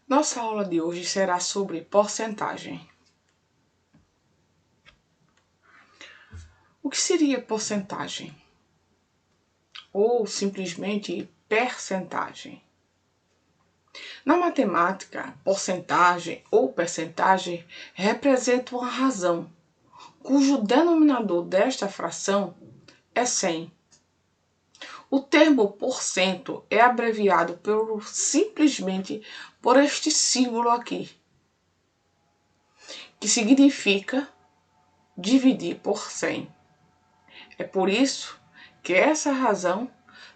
Nossa aula de hoje será sobre porcentagem. O que seria porcentagem? Ou simplesmente percentagem? Na matemática, porcentagem ou percentagem representa uma razão, cujo denominador desta fração é 100. O termo porcento é abreviado simplesmente por este símbolo aqui, que significa dividir por 100. É por isso que essa razão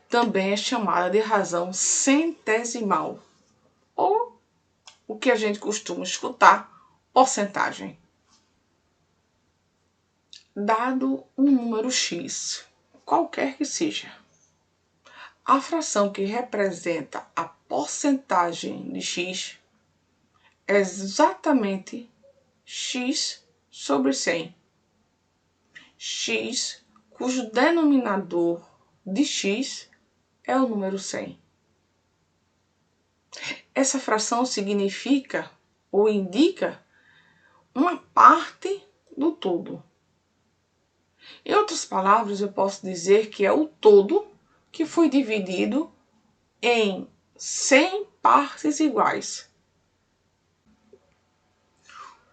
também é chamada de razão centesimal, ou o que a gente costuma escutar, porcentagem. Dado um número x, qualquer que seja, a fração que representa a porcentagem de x é exatamente x sobre 100. X, cujo denominador de x é o número 100. Essa fração significa ou indica uma parte do todo. Em outras palavras, eu posso dizer que é o todo que foi dividido em 100 partes iguais.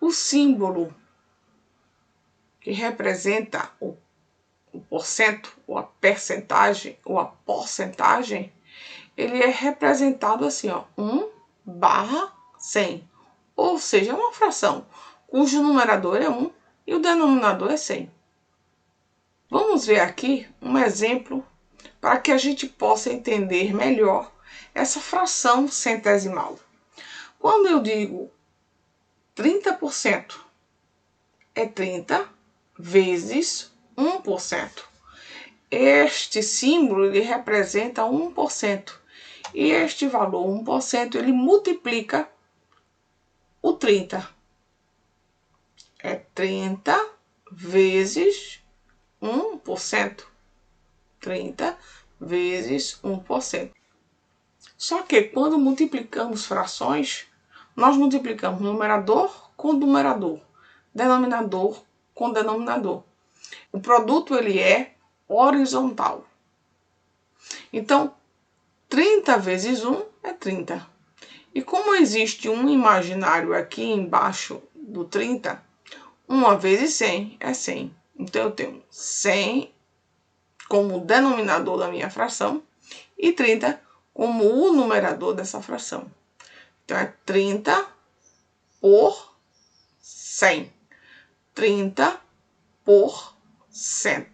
O símbolo que representa o porcento, ou a percentagem, ou a porcentagem, ele é representado assim, ó, 1/100. Ou seja, é uma fração cujo numerador é 1 e o denominador é 100. Vamos ver aqui um exemplo para que a gente possa entender melhor essa fração centesimal. Quando eu digo 30%, é 30 vezes 1%. Este símbolo ele representa 1%. E este valor, 1%, ele multiplica o 30. É 30 vezes 1%. 30 vezes 1%. Só que quando multiplicamos frações, nós multiplicamos numerador com numerador, denominador com denominador. O produto ele é horizontal. Então, 30 vezes 1 é 30. E como existe um imaginário aqui embaixo do 30, 1 vezes 100 é 100. Então, eu tenho 100 como denominador da minha fração e 30 como o numerador dessa fração. Então, é 30 por 100. 30 por 100.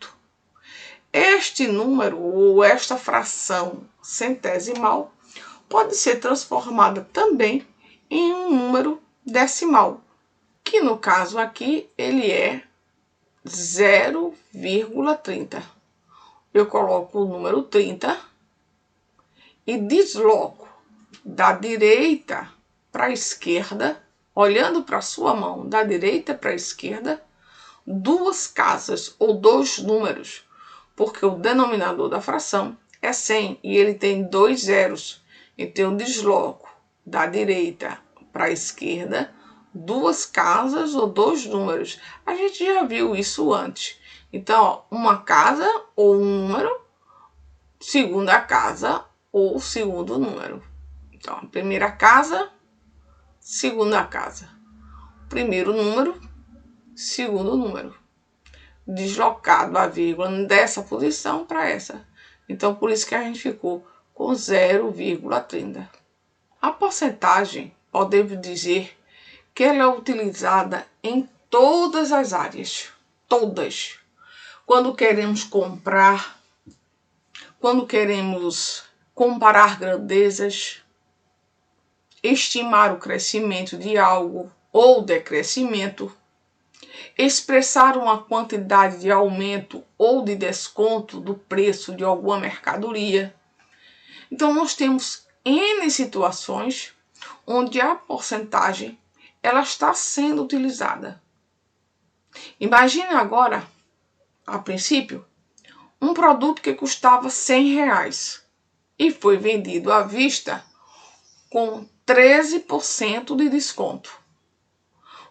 Este número ou esta fração centesimal pode ser transformada também em um número decimal, que no caso aqui ele é 0,30. Eu coloco o número 30 e desloco da direita para a esquerda, olhando para a sua mão, da direita para a esquerda, duas casas ou dois números, porque o denominador da fração é 100 e ele tem 2 zeros. Então, eu desloco da direita para a esquerda duas casas ou dois números. A gente já viu isso antes. Então, ó, uma casa ou um número, segunda casa ou segundo número. Então, a primeira casa, segunda casa. Primeiro número, segundo número. Deslocado a vírgula dessa posição para essa. Então, por isso que a gente ficou com 0,30. A porcentagem, podemos dizer que ela é utilizada em todas as áreas. Todas. Quando queremos comprar, quando queremos comparar grandezas, estimar o crescimento de algo ou decrescimento, expressar uma quantidade de aumento ou de desconto do preço de alguma mercadoria. Então, nós temos N situações onde a porcentagem ela está sendo utilizada. Imagine agora, a princípio, um produto que custava R$100 e foi vendido à vista com 13% de desconto.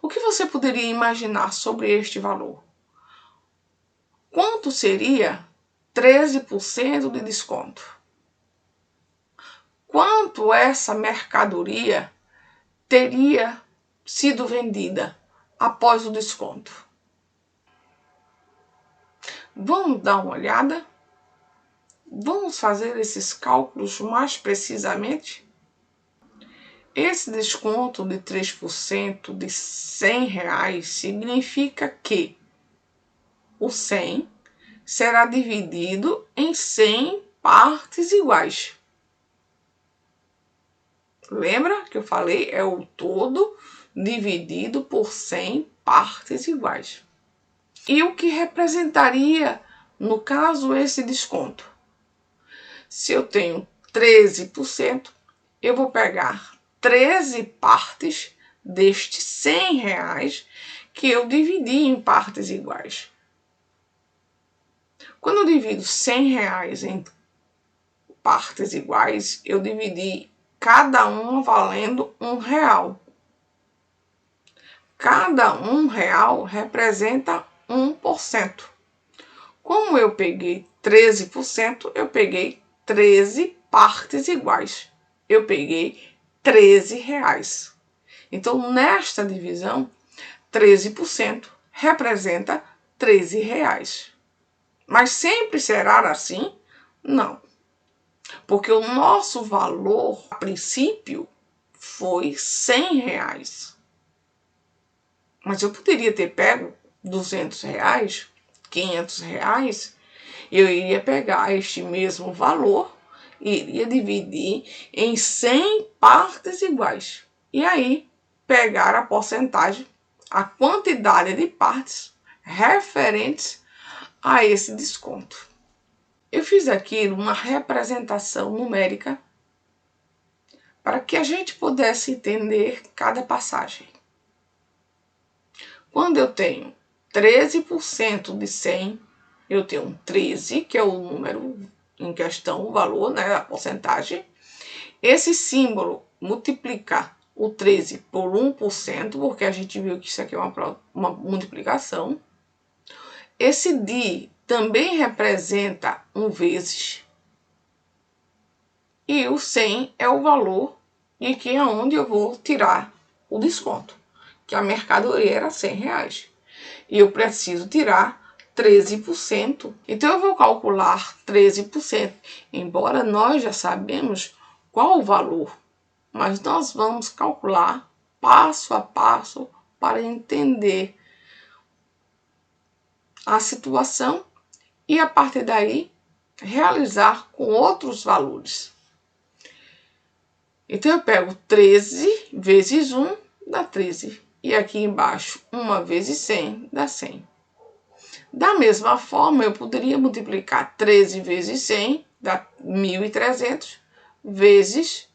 O que você poderia imaginar sobre este valor? Quanto seria 13% de desconto? Quanto essa mercadoria teria sido vendida após o desconto? Vamos dar uma olhada? Vamos fazer esses cálculos mais precisamente? Esse desconto de 3% de R$100 significa que o 100 será dividido em 100 partes iguais. Lembra que eu falei? É o todo dividido por 100 partes iguais. E o que representaria, no caso, esse desconto? Se eu tenho 13%, eu vou pegar 13 partes destes R$100 que eu dividi em partes iguais. Quando eu divido R$100 em partes iguais, eu dividi cada uma valendo R$1. Cada R$1 representa 1%. Como eu peguei 13%, eu peguei 13 partes iguais. Eu peguei R$13. Então, nesta divisão, 13% representa R$13. Mas sempre será assim? Não. Porque o nosso valor, a princípio, foi R$100. Mas eu poderia ter pego R$200, R$500, eu iria pegar este mesmo valor e iria dividir em 100 partes iguais. E aí, pegar a porcentagem, a quantidade de partes referentes a esse desconto. Eu fiz aqui uma representação numérica para que a gente pudesse entender cada passagem. Quando eu tenho 13% de 100, eu tenho 13, que é o número em questão, o valor, né, a porcentagem. Esse símbolo multiplica o 13 por 1%, porque a gente viu que isso aqui é uma multiplicação. Esse DI também representa 1 vezes. E o 100 é o valor de que é onde eu vou tirar o desconto, que a mercadoria era R$100. E eu preciso tirar 13%. Então eu vou calcular 13%, embora nós já sabemos qual o valor, mas nós vamos calcular passo a passo para entender a situação e a partir daí realizar com outros valores. Então eu pego 13 vezes 1 dá 13. E aqui embaixo 1 vezes 100 dá 100. Da mesma forma, eu poderia multiplicar 13 vezes 100 dá 1.300 vezes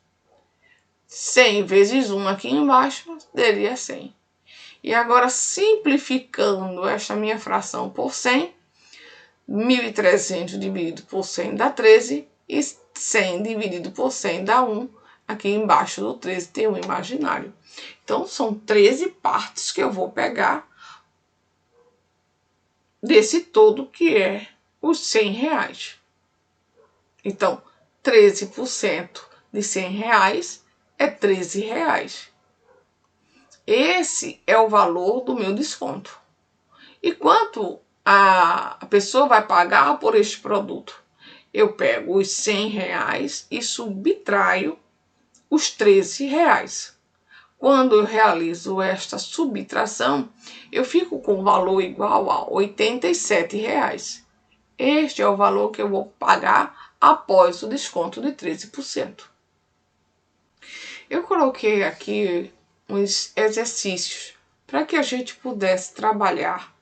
100 vezes 1 aqui embaixo daria 100. E agora, simplificando esta minha fração por 100, 1.300 dividido por 100 dá 13 e 100 dividido por 100 dá 1. Aqui embaixo do 13 tem um imaginário. Então, são 13 partes que eu vou pegar desse todo que é os R$100. Então, 13% de R$100 é R$13. Esse é o valor do meu desconto. E quanto a pessoa vai pagar por este produto? Eu pego os R$100 e subtraio os R$13. Quando eu realizo esta subtração, eu fico com o valor igual a R$87. Este é o valor que eu vou pagar após o desconto de 13%. Eu coloquei aqui uns exercícios para que a gente pudesse trabalhar.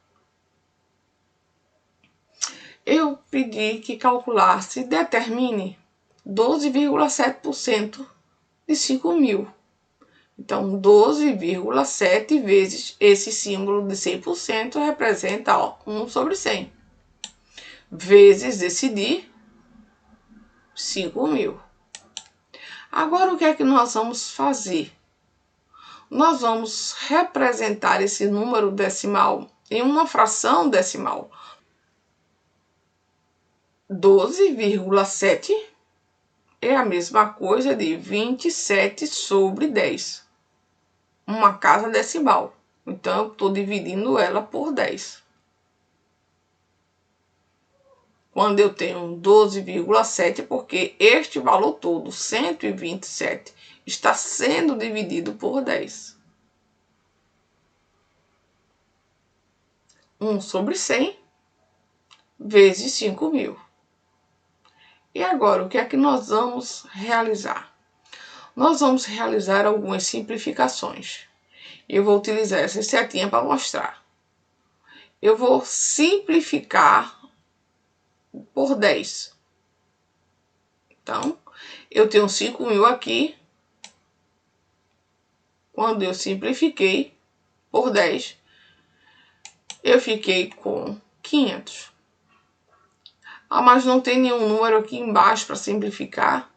Eu pedi que calculasse e determine 12,7% de 5.000. Então, 12,7 vezes esse símbolo de 100% representa 1 sobre 100. Vezes esse DI, 5.000. Agora, o que é que nós vamos fazer? Nós vamos representar esse número decimal em uma fração decimal. 12,7 é a mesma coisa de 27 sobre 10. Uma casa decimal. Então, eu estou dividindo ela por 10. Quando eu tenho 12,7, porque este valor todo, 127, está sendo dividido por 10. 1 sobre 100 vezes 5.000. E agora, o que é que nós vamos realizar? Nós vamos realizar algumas simplificações. Eu vou utilizar essa setinha para mostrar. Eu vou simplificar por 10. Então, eu tenho 5.000 aqui. Quando eu simplifiquei por 10, eu fiquei com 500. Mas não tem nenhum número aqui embaixo para simplificar.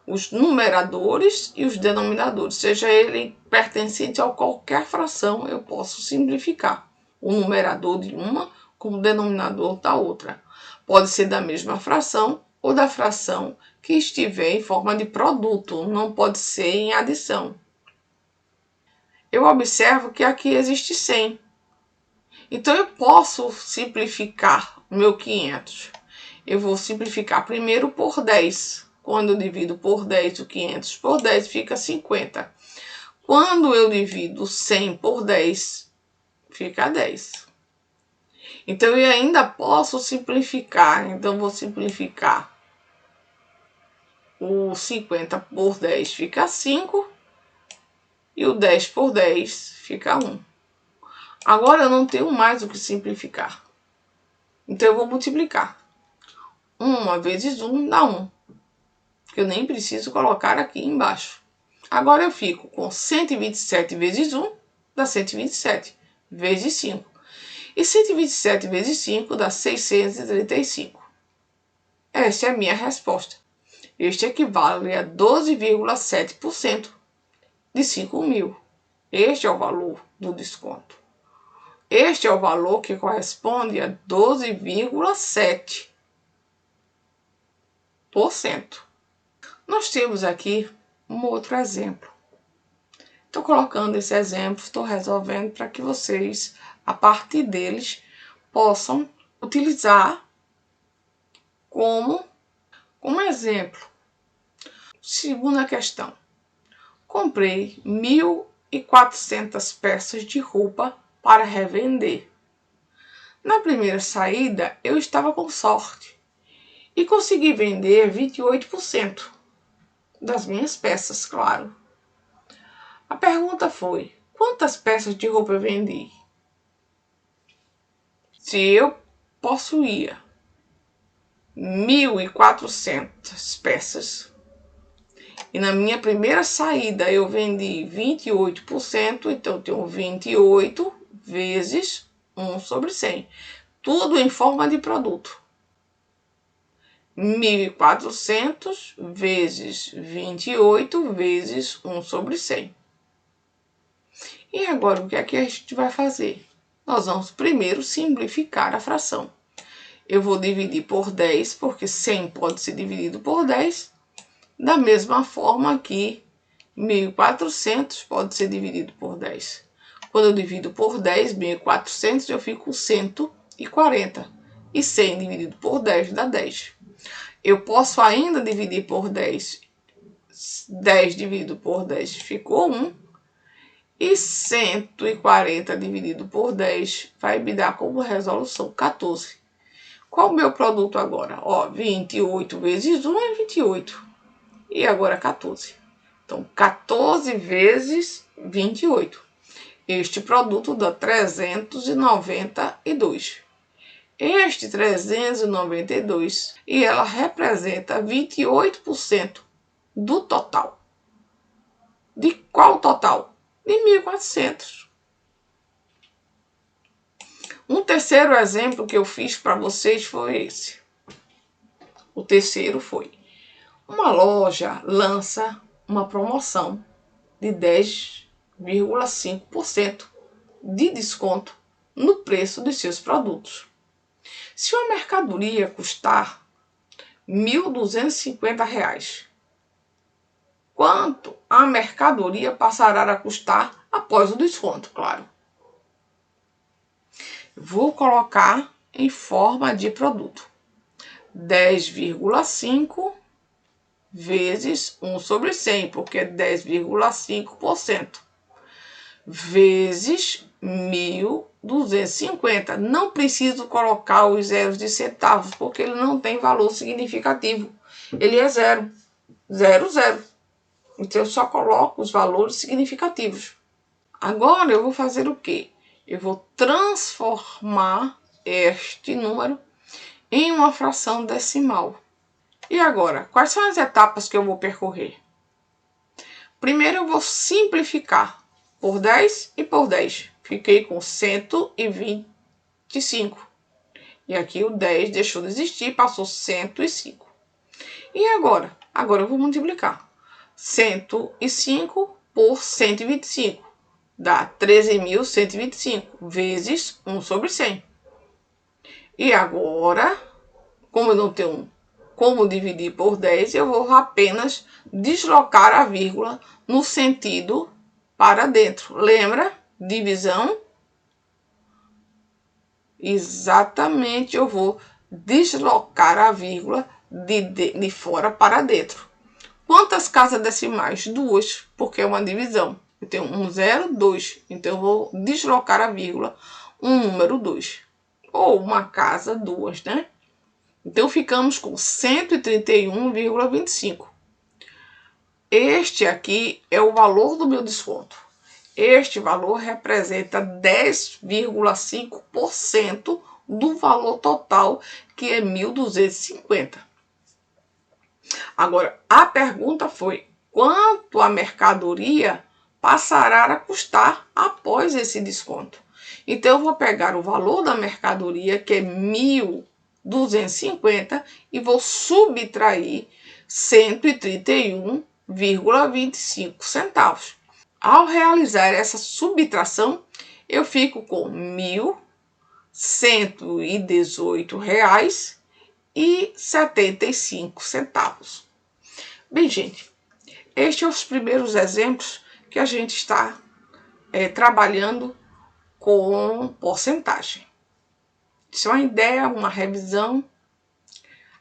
Os numeradores e os denominadores, seja ele pertencente a qualquer fração, eu posso simplificar o numerador de uma com o denominador da outra. Pode ser da mesma fração ou da fração que estiver em forma de produto, não pode ser em adição. Eu observo que aqui existe 100. Então, eu posso simplificar o meu 500. Eu vou simplificar primeiro por 10. Quando eu divido por 10, o 500 por 10 fica 50. Quando eu divido 100 por 10, fica 10. Então, eu ainda posso simplificar. Então, vou simplificar. O 50 por 10 fica 5. E o 10 por 10 fica 1. Agora, eu não tenho mais o que simplificar. Então, eu vou multiplicar. 1 vezes 1 dá 1. Que eu nem preciso colocar aqui embaixo. Agora eu fico com 127 vezes 1 dá 127 vezes 5. E 127 vezes 5 dá 635. Esta é a minha resposta. Este equivale a 12,7% de 5.000. Este é o valor do desconto. Este é o valor que corresponde a 12,7%. Nós temos aqui um outro exemplo. Estou colocando esse exemplo, estou resolvendo para que vocês, a partir deles, possam utilizar como exemplo. Segunda questão. Comprei 1.400 peças de roupa para revender. Na primeira saída, eu estava com sorte e consegui vender 28% das minhas peças, claro. A pergunta foi: quantas peças de roupa eu vendi? Se eu possuía 1.400 peças e na minha primeira saída eu vendi 28%, então eu tenho 28 vezes 1 sobre 100. Tudo em forma de produto. 1.400 vezes 28 vezes 1 sobre 100. E agora, o que é que a gente vai fazer? Nós vamos primeiro simplificar a fração. Eu vou dividir por 10, porque 100 pode ser dividido por 10. Da mesma forma que 1.400 pode ser dividido por 10. Quando eu divido por 10, 1.400, eu fico com 140. E 100 dividido por 10 dá 10. Eu posso ainda dividir por 10. 10 dividido por 10 ficou 1. E 140 dividido por 10 vai me dar como resolução 14. Qual o meu produto agora? 28 vezes 1 é 28. E agora 14. Então, 14 vezes 28. Este produto dá 392. Este 392, e ela representa 28% do total. De qual total? De 1.400. Um terceiro exemplo que eu fiz para vocês foi esse. O terceiro foi: Uma loja lança uma promoção de 10,5% de desconto no preço de seus produtos. Se uma mercadoria custar R$ 1.250, quanto a mercadoria passará a custar após o desconto, claro. Vou colocar em forma de produto. 10,5 vezes 1/100, porque é 10,5%, vezes 1.250. Não preciso colocar os zeros de centavos, porque ele não tem valor significativo. Ele é zero, zero, zero. Então, eu só coloco os valores significativos. Agora, eu vou fazer o quê? Eu vou transformar este número em uma fração decimal. E agora, quais são as etapas que eu vou percorrer? Primeiro, eu vou simplificar por 10 e por 10. Fiquei com 125. E aqui o 10 deixou de existir, passou 105. E agora? Agora eu vou multiplicar. 105 por 125. Dá 13.125 vezes 1/100. E agora, como eu não tenho como dividir por 10, eu vou apenas deslocar a vírgula no sentido para dentro. Lembra? Divisão. Exatamente, eu vou deslocar a vírgula de fora para dentro. Quantas casas decimais? 2, porque é uma divisão. Eu tenho 1, 0, 2. Então, eu vou deslocar a vírgula, um número 2. Ou uma casa, 2, né? Então, ficamos com 131,25. Este aqui é o valor do meu desconto. Este valor representa 10,5% do valor total, que é 1.250. Agora, a pergunta foi: quanto a mercadoria passará a custar após esse desconto? Então, eu vou pegar o valor da mercadoria, que é 1.250, e vou subtrair 131,25 centavos. Ao realizar essa subtração, eu fico com R$ 1.118,75. Bem, gente, estes são os primeiros exemplos que a gente está trabalhando com porcentagem. Isso é uma ideia, uma revisão.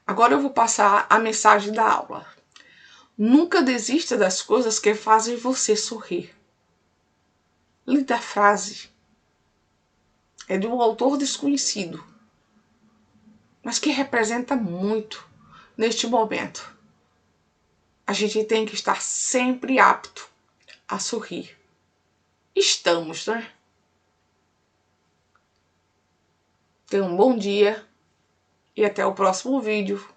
Agora eu vou passar a mensagem da aula. Nunca desista das coisas que fazem você sorrir. Linda frase. É de um autor desconhecido, mas que representa muito neste momento. A gente tem que estar sempre apto a sorrir. Estamos, né? Tenha um bom dia e até o próximo vídeo.